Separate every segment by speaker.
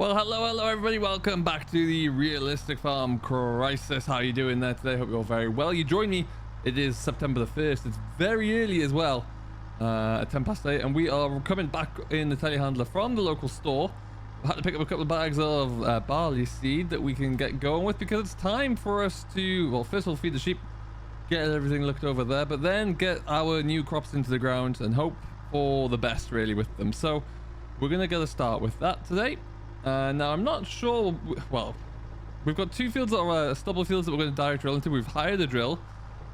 Speaker 1: Well, hello everybody. Welcome back to the Realistic Farm Crisis. How are you doing there today? Hope you're very well. You join me. It is September the 1st. It's very early as well, at 10 past 8, and we are coming back in the telehandler from the local store. I had to pick up a couple of bags of barley seed that we can get going with, because it's time for us to, well, first of all, feed the sheep, get everything looked over there, but then get our new crops into the ground and hope for the best really with them. So we're going to get a start with that today. Now I'm not sure, well, we've got two fields that are stubble fields that we're going to direct drill into. We've hired a drill.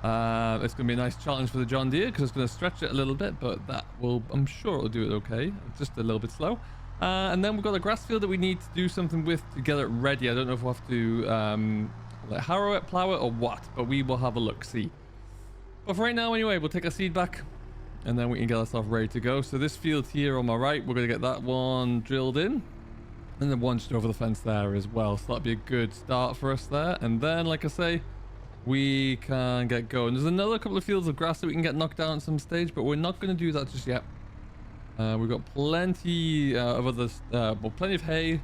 Speaker 1: It's going to be a nice challenge for the John Deere because it's going to stretch it a little bit, but that will, I'm sure it'll do it okay. It's just a little bit slow. And then we've got a grass field that we need to do something with to get it ready. I don't know if we'll have to like harrow it, plow it, or what, but we will have a look, see. But for right now anyway, we'll take our seed back and then we can get ourselves ready to go. So this field here on my right, we're going to get that one drilled in. And then one just over the fence there as well. So that'd be a good start for us there. And then, like I say, we can get going. There's another couple of fields of grass that we can get knocked down at some stage, but we're not going to do that just yet. We've got plenty of other, well, plenty of hay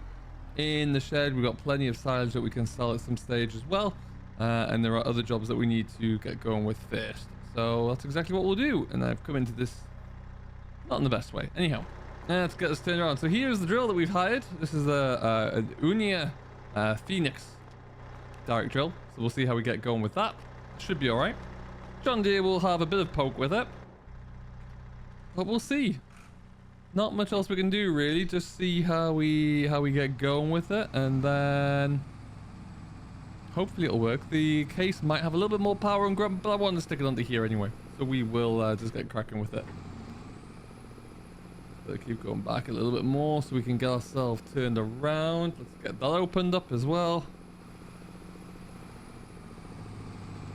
Speaker 1: in the shed. We've got plenty of silage that we can sell at some stage as well. And there are other jobs that we need to get going with first. So that's exactly what we'll do. And I've come into this not in the best way. Anyhow. Let's get this turned around. So here's the drill that we've hired. This is an Unia Phoenix direct drill. So we'll see how we get going with that. Should be all right. John Deere will have a bit of poke with it, but we'll see. Not much else we can do really. Just see how we get going with it, and then hopefully it'll work. The case might have a little bit more power and grunt, but I want to stick it onto here anyway. So we will just get cracking with it. So keep going back a little bit more so we can get ourselves turned around. Let's get that opened up as well.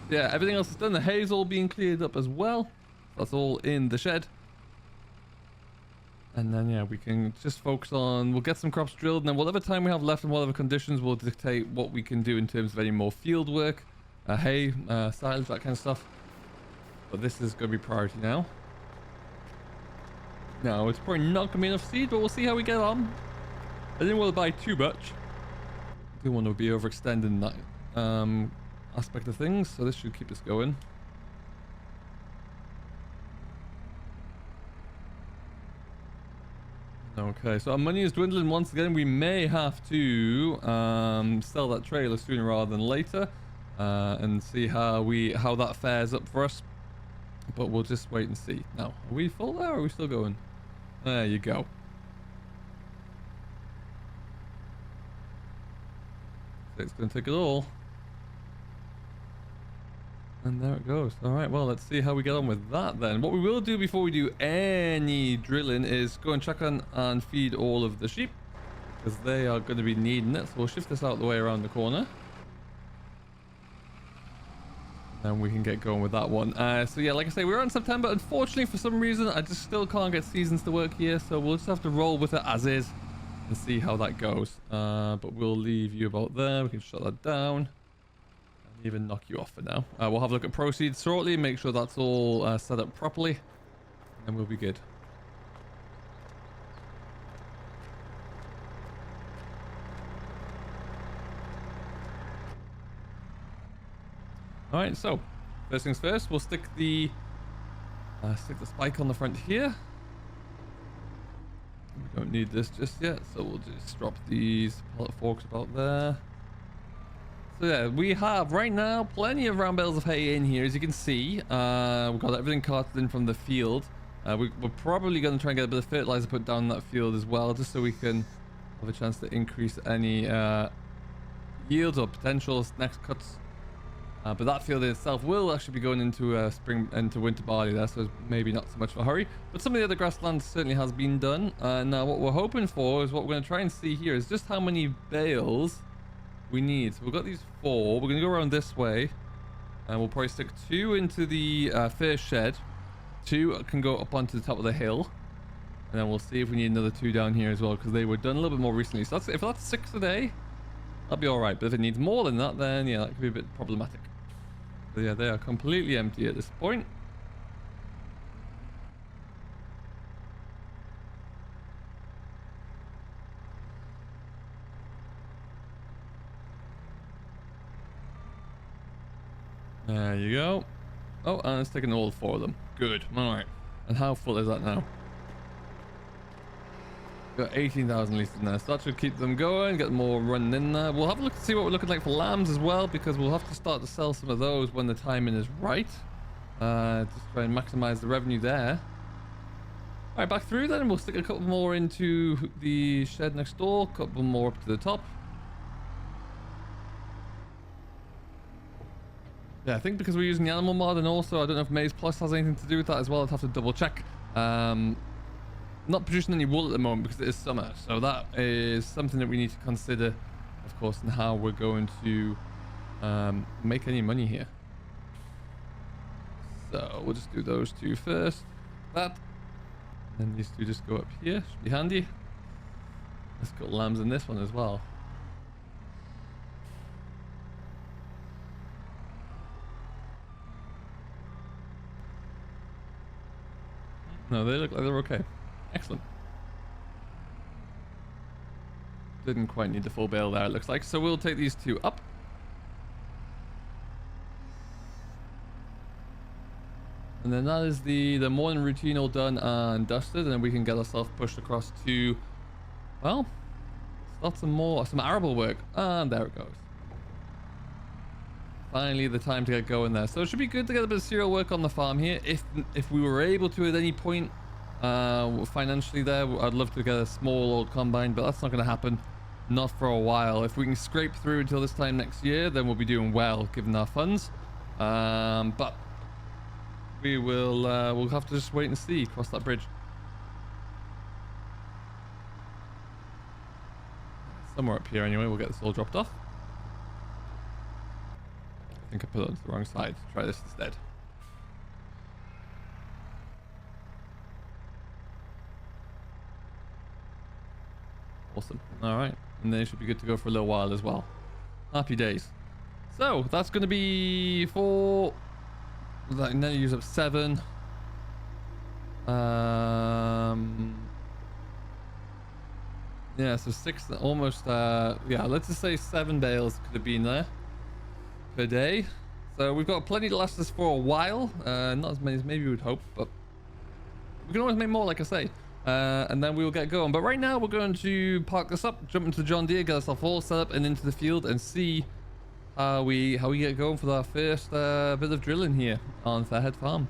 Speaker 1: Yeah, everything else is done. The hay's all being cleared up as well. That's all in the shed. And then, yeah, we can just focus on, we'll get some crops drilled, and then whatever time we have left and whatever conditions will dictate what we can do in terms of any more field work, hay, silage, that kind of stuff. But this is going to be priority now. No, it's probably not going to be enough seed, but we'll see how we get on. I didn't want to buy too much. I do want to be overextending that aspect of things, so this should keep us going. Okay, so our money is dwindling once again. We may have to sell that trailer sooner rather than later and see how that fares up for us. But we'll just wait and see. Now, are we full there or are we still going? There you go. So it's going to take it all. And there it goes. Alright, well, let's see how we get on with that then. What we will do before we do any drilling is go and check on and feed all of the sheep, because they are going to be needing it. So we'll shift this out the way around the corner. And we can get going with that one. So yeah, like I say, we're on September. Unfortunately, for some reason, I just still can't get seasons to work here. So we'll just have to roll with it as is and see how that goes. But we'll leave you about there. We can shut that down. And even knock you off for now. We'll have a look at proceeds shortly. Make sure that's all set up properly. And we'll be good. Alright, so first things first, we'll stick the spike on the front here. We don't need this just yet, so we'll just drop these pallet forks about there. So yeah, we have right now plenty of round bales of hay in here, as you can see. We've got everything carted in from the field. We're probably going to try and get a bit of fertilizer put down that field as well, just so we can have a chance to increase any yields or potential next cuts. But that field in itself will actually be going into into winter barley there, so maybe not so much of a hurry. But some of the other grassland certainly has been done. Now what we're hoping for is what we're going to try and see here is just how many bales we need. So we've got these 4. We're going to go around this way, and we'll probably stick 2 into the first shed. 2 can go up onto the top of the hill, and then we'll see if we need another 2 down here as well, because they were done a little bit more recently. So if that's 6 a day, that'll be all right. But if it needs more than that, then yeah, that could be a bit problematic. So yeah, they are completely empty at this point. There you go. Oh, and it's taking all 4 of them. Good. All right. And how full is that now? Got 18,000 litres in there, so that should keep them going, get more running in there. We'll have a look to see what we're looking like for lambs as well, because we'll have to start to sell some of those when the timing is right. Just try and maximize the revenue there. All right, back through then, we'll stick a couple more into the shed next door, a couple more up to the top. Yeah, I think because we're using the animal mod, and also I don't know if Maize Plus has anything to do with that as well. I'd have to double check. Not producing any wool at the moment because it is summer, so that is something that we need to consider, of course, in how we're going to make any money here. So we'll just do those 2 first. That, and then these 2 just go up here. Should be handy. Let's got lambs in this one as well. No, they look like they're okay. Excellent. Didn't quite need the full bale there, it looks like. So we'll take these 2 up. And then that is the morning routine all done and dusted. And then we can get ourselves pushed across to, well, start some arable work. And there it goes. Finally, the time to get going there. So it should be good to get a bit of serial work on the farm here. If we were able to at any point financially there, I'd love to get a small old combine, but that's not going to happen, not for a while. If we can scrape through until this time next year, then we'll be doing well given our funds. But we will we'll have to just wait and see, cross that bridge. Somewhere up here anyway, we'll get this all dropped off. I think I put it on the wrong side. Try this instead. Awesome. All right, and they should be good to go for a little while as well. Happy days. So that's going to be for that. Now you use up 7. Yeah, so 6 almost. Yeah, let's just say 7 bales could have been there per day. So we've got plenty to last us for a while. Not as many as maybe we would hope, but we can always make more, like I say. And then we will get going. But right now we're going to park this up, jump into the John Deere, get ourselves all set up and into the field and see how we get going for our first bit of drilling here on Fairhead Farm.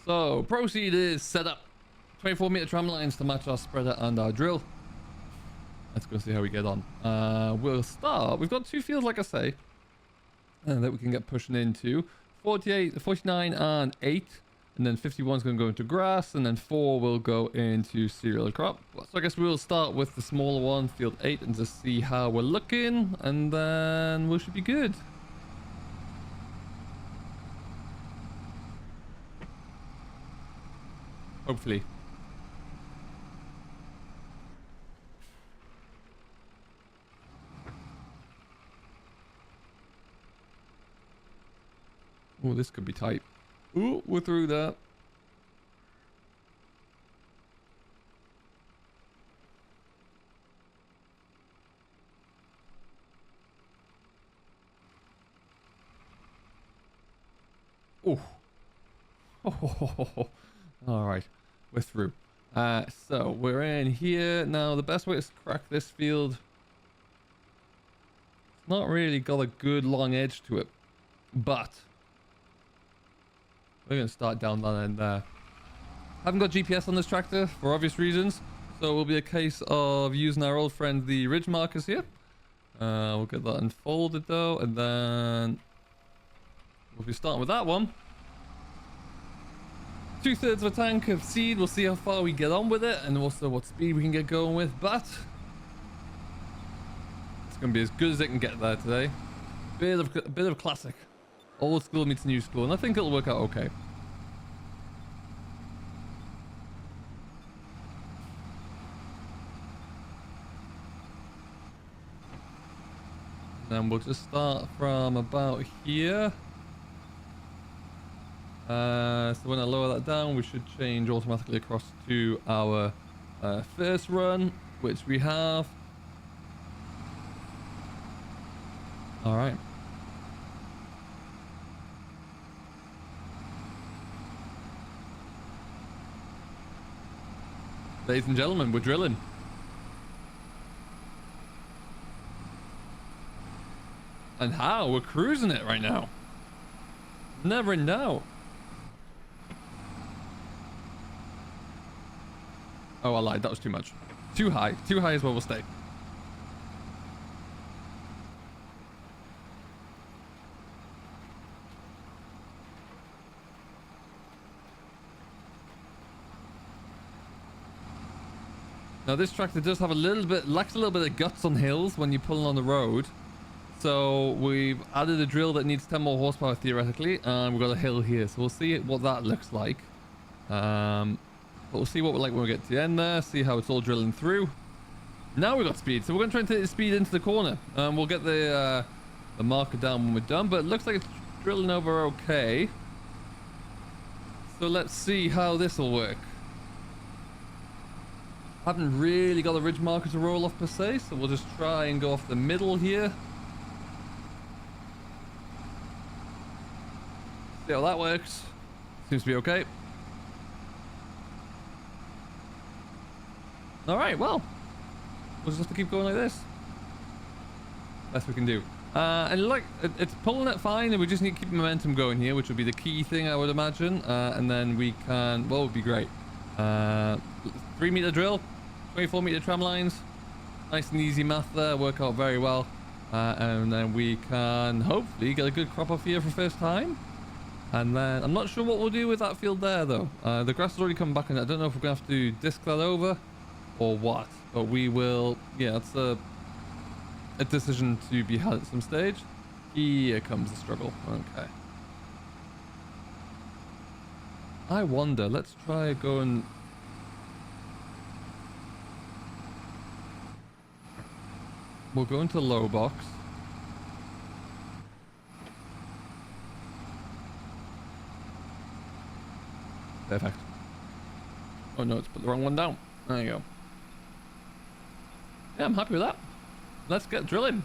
Speaker 1: So proceed is set up. 24-meter tram lines to match our spreader and our drill. Let's go see how we get on. We'll start. We've got 2 fields, like I say, that we can get pushing into. 48, 49 and 8. And then 51 is going to go into grass, and then 4 will go into cereal crop. So I guess we'll start with the smaller one, field 8, and just see how we're looking, and then we should be good. Hopefully. Oh, this could be tight. Ooh, we're through that. Oh. All right, we're through. So we're in here now. The best way to crack this field, it's not really got a good long edge to it, but we're going to start down that end there. Haven't got GPS on this tractor for obvious reasons, so it will be a case of using our old friend the ridge markers here. We'll get that unfolded though, and then we'll be starting with that one. 2/3 of a tank of seed. We'll see how far we get on with it, and also what speed we can get going with, but it's going to be as good as it can get there today. A bit of classic. Old school meets new school, and I think it'll work out okay. Then we'll just start from about here. So when I lower that down, we should change automatically across to our first run, which we have. All right. Ladies and gentlemen, we're drilling. And how? We're cruising it right now. Never know. Oh, I lied. That was too much. Too high. Too high is where we'll stay. Now this tractor does have lacks a little bit of guts on hills when you're pulling on the road. So we've added a drill that needs 10 more horsepower theoretically, and we've got a hill here. So we'll see what that looks like. But we'll see what we're like when we get to the end there, see how it's all drilling through. Now we've got speed, so we're going to try and take the speed into the corner. We'll get the marker down when we're done, but it looks like it's drilling over okay. So let's see how this will work. Haven't really got a ridge marker to roll off per se, so we'll just try and go off the middle here. See how that works. Seems to be okay. Alright, well, we'll just have to keep going like this. Best we can do. And like, it's pulling it fine, and we just need to keep momentum going here, which would be the key thing, I would imagine. And then we can, well, it would be great. 3-meter drill, 24-meter tram lines. Nice and easy math there, work out very well. And then we can hopefully get a good crop off here for first time. And then I'm not sure what we'll do with that field there though. The grass has already come back, and I don't know if we're gonna have to disc that over or what, but we will. Yeah, it's a decision to be had at some stage. Here comes the struggle. Okay, I wonder, let's try going. We'll go into low box. Perfect. Oh no, it's put the wrong one down. There you go. Yeah, I'm happy with that. Let's get drilling.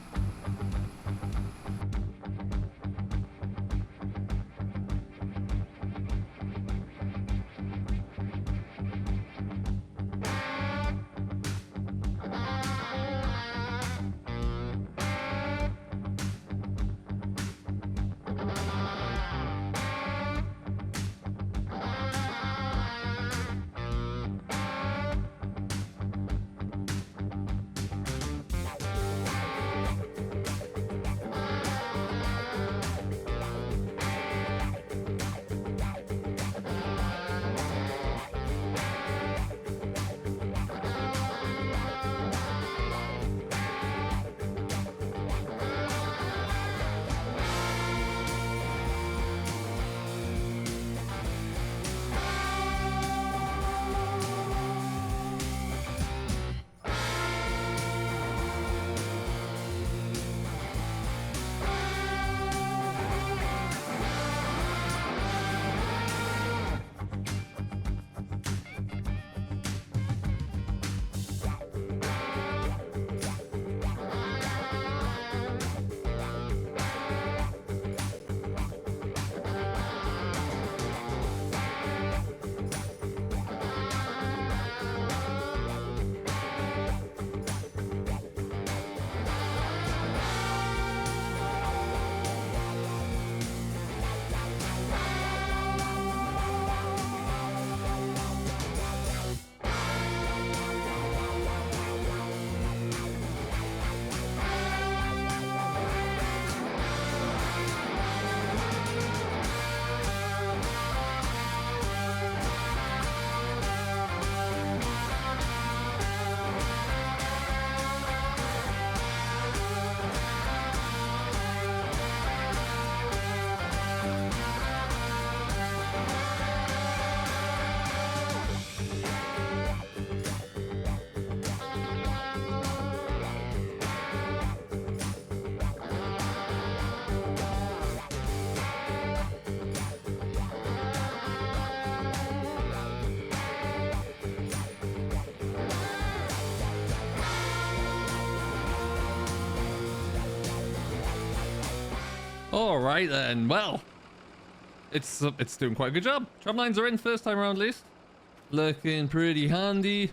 Speaker 1: All right then. Well, it's doing quite a good job. Tram lines are in first time around at least. Looking pretty handy.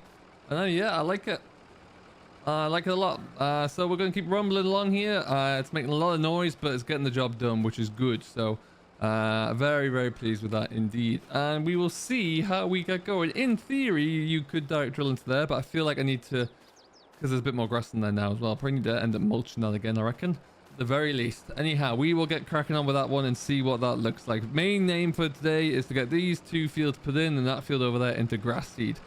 Speaker 1: Yeah, I like it. I like it a lot. So we're going to keep rumbling along here. It's making a lot of noise, but it's getting the job done, which is good. So very, very pleased with that indeed. And we will see how we get going. In theory, you could direct drill into there, but I feel like I need to, because there's a bit more grass in there now as well. Probably need to end up mulching that again, I reckon. At the very least. Anyhow, we will get cracking on with that one and see what that looks like. Main aim for today is to get these 2 fields put in and that field over there into grass seed.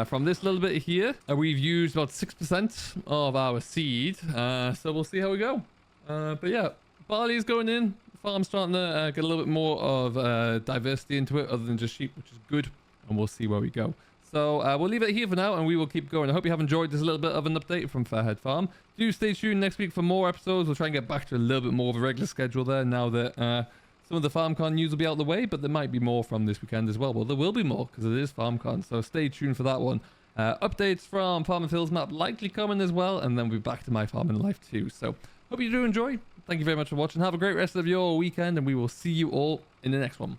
Speaker 1: From this little bit here, we've used about 6% of our seed. So we'll see how we go. But yeah, barley is going in. Farm's starting to get a little bit more of diversity into it other than just sheep, which is good. And we'll see where we go. So we'll leave it here for now and we will keep going. I hope you have enjoyed this little bit of an update from Fairhead Farm. Do stay tuned next week for more episodes. We'll try and get back to a little bit more of a regular schedule there now that some of the FarmCon news will be out of the way, but there might be more from this weekend as well. Well, there will be more because it is FarmCon, so stay tuned for that one. Updates from Farm and Phil's map likely coming as well, and then we'll be back to my farming life too. So hope you do enjoy. Thank you very much for watching. Have a great rest of your weekend, and we will see you all in the next one.